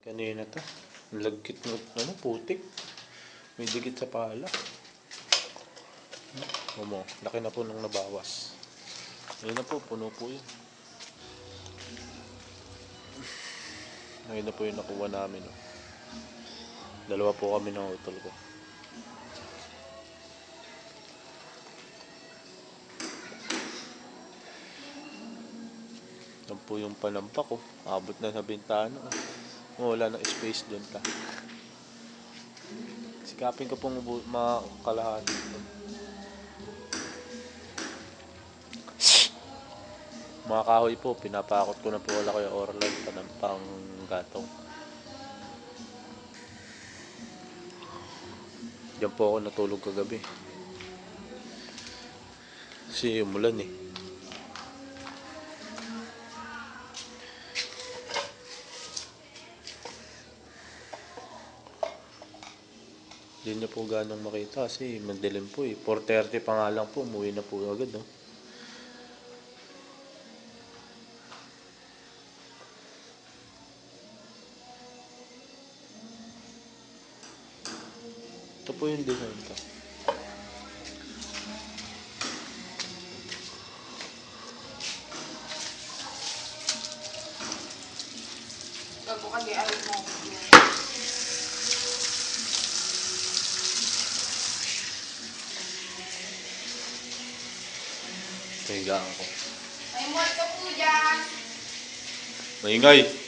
Kanina to. Lagkit ng putik. May dikit sa pala. Laki na po nung nabawas. Ayun na po, puno po yun. Ayun na po yung nakuha namin. Dalawa po kami ng utol ko. Yan po yung panampak ko. Abot na sa bintana. Wala ng space doon ta. Sikapin ko pong makalahati. Mga kahoy po, pinapakot ko na po wala kayo Orlan pang gatong. Diyan po ako natulog kagabi. Kasi umulan eh. Hindi niya po ganong makita kasi magdilim po eh. 4:30 pa nga lang po, umuwi na po agad no. Ito po yung design ko. Bukan di alis mo. Pahigaan ko. May mall ka po dyan. Maingay!